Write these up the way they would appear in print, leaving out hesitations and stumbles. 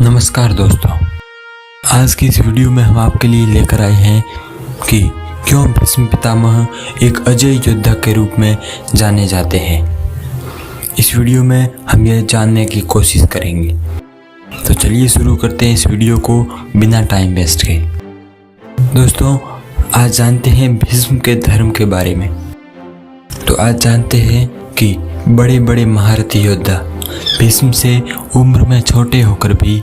नमस्कार दोस्तों, आज की इस वीडियो में हम आपके लिए लेकर आए हैं कि क्यों भीष्म पितामह एक अजय योद्धा के रूप में जाने जाते हैं। इस वीडियो में हम यह जानने की कोशिश करेंगे। तो चलिए शुरू करते हैं इस वीडियो को बिना टाइम वेस्ट के। दोस्तों, आज जानते हैं भीष्म के धर्म के बारे में। तो आज जानते हैं कि बड़े बड़े महारथी योद्धा भीष्म से उम्र में छोटे होकर भी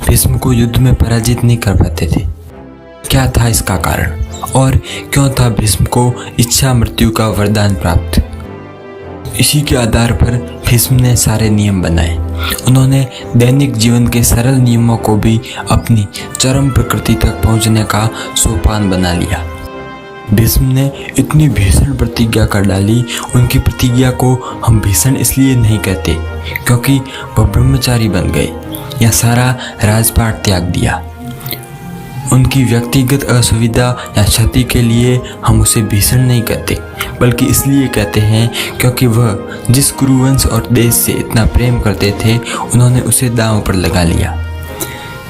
भीष्म को युद्ध में पराजित नहीं कर पाते थे। क्या था इसका कारण और क्यों था भीष्म को इच्छा मृत्यु का वरदान प्राप्त? इसी के आधार पर भीष्म ने सारे नियम बनाए। उन्होंने दैनिक जीवन के सरल नियमों को भी अपनी चरम प्रकृति तक पहुंचने का सोपान बना लिया। भीष्म ने इतनी भीषण प्रतिज्ञा कर डाली। उनकी प्रतिज्ञा को हम भीषण इसलिए नहीं कहते क्योंकि वह ब्रह्मचारी बन गए या सारा राजपाट त्याग दिया। उनकी व्यक्तिगत असुविधा या क्षति के लिए हम उसे भीषण नहीं कहते, बल्कि इसलिए कहते हैं क्योंकि वह जिस कुरुवंश और देश से इतना प्रेम करते थे, उन्होंने उसे दांव पर लगा लिया।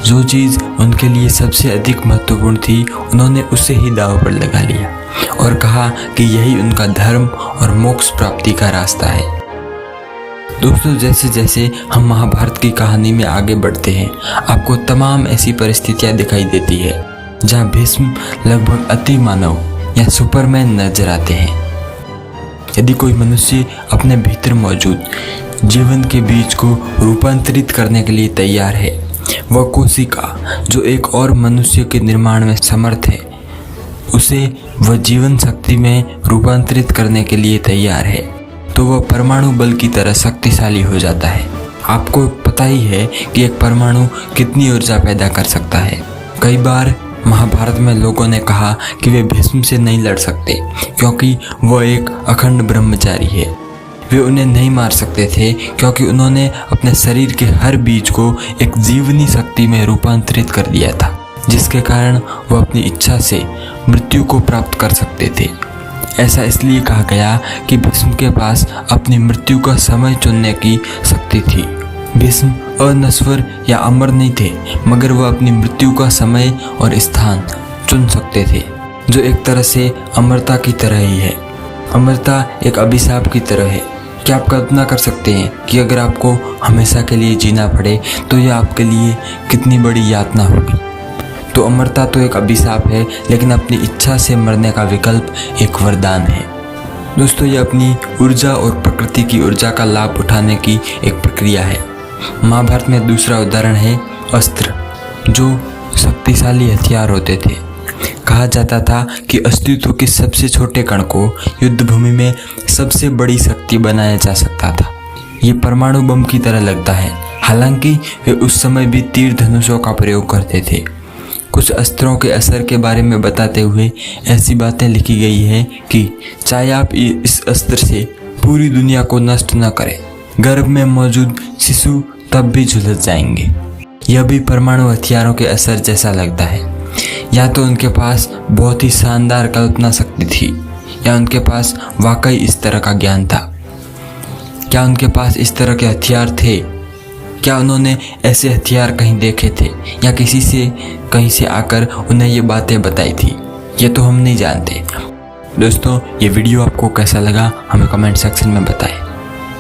जो चीज़ उनके लिए सबसे अधिक महत्वपूर्ण थी, उन्होंने उसे ही दांव पर लगा लिया और कहा कि यही उनका धर्म और मोक्ष प्राप्ति का रास्ता है। दोस्तों, जैसे जैसे हम महाभारत की कहानी में आगे बढ़ते हैं, आपको तमाम ऐसी परिस्थितियां दिखाई देती है जहां भीष्म लगभग अति मानव या सुपरमैन नजर आते हैं। यदि कोई मनुष्य अपने भीतर मौजूद जीवन के बीज को रूपांतरित करने के लिए तैयार है, वह कोशिका जो एक और मनुष्य के निर्माण में समर्थ है, उसे वह जीवन शक्ति में रूपांतरित करने के लिए तैयार है, तो वह परमाणु बल की तरह शक्तिशाली हो जाता है। आपको पता ही है कि एक परमाणु कितनी ऊर्जा पैदा कर सकता है। कई बार महाभारत में लोगों ने कहा कि वे भीष्म से नहीं लड़ सकते क्योंकि वह एक अखंड ब्रह्मचारी है। वे उन्हें नहीं मार सकते थे क्योंकि उन्होंने अपने शरीर के हर बीज को एक जीवनी शक्ति में रूपांतरित कर दिया था, जिसके कारण वह अपनी इच्छा से मृत्यु को प्राप्त कर सकते थे। ऐसा इसलिए कहा गया कि भीष्म के पास अपनी मृत्यु का समय चुनने की शक्ति थी। भीष्म अनश्वर या अमर नहीं थे, मगर वह अपनी मृत्यु का समय और स्थान चुन सकते थे, जो एक तरह से अमरता की तरह ही है। अमरता एक अभिशाप की तरह है। क्या आप कल्पना कर सकते हैं कि अगर आपको हमेशा के लिए जीना पड़े तो यह आपके लिए कितनी बड़ी यातना होगी? तो अमरता तो एक अभिशाप है, लेकिन अपनी इच्छा से मरने का विकल्प एक वरदान है। दोस्तों, यह अपनी ऊर्जा और प्रकृति की ऊर्जा का लाभ उठाने की एक प्रक्रिया है। महाभारत में दूसरा उदाहरण है अस्त्र, जो शक्तिशाली हथियार होते थे। कहा जाता था कि अस्तित्व के सबसे छोटे कण को युद्ध भूमि में सबसे बड़ी शक्ति बनाया जा सकता था। ये परमाणु बम की तरह लगता है। हालांकि वे उस समय भी तीर धनुषों का प्रयोग करते थे। कुछ अस्त्रों के असर के बारे में बताते हुए ऐसी बातें लिखी गई है कि चाहे आप इस अस्त्र से पूरी दुनिया को नष्ट न करें, गर्भ में मौजूद शिशु तब भी झुलस जाएंगे। यह भी परमाणु हथियारों के असर जैसा लगता है। या तो उनके पास बहुत ही शानदार कल्पना शक्ति थी, या उनके पास वाकई इस तरह का ज्ञान था। क्या उनके पास इस तरह के हथियार थे? क्या उन्होंने ऐसे हथियार कहीं देखे थे या किसी से कहीं से आकर उन्हें ये बातें बताई थी? ये तो हम नहीं जानते। दोस्तों, ये वीडियो आपको कैसा लगा हमें कमेंट सेक्शन में बताएं।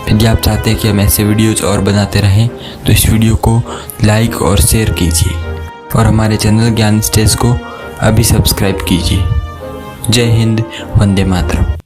यदि आप चाहते हैं कि हम ऐसे वीडियोज और बनाते रहें तो इस वीडियो को लाइक और शेयर कीजिए और हमारे चैनल ज्ञान स्टेज को अभी सब्सक्राइब कीजिए। जय हिंद, वंदे मातरम।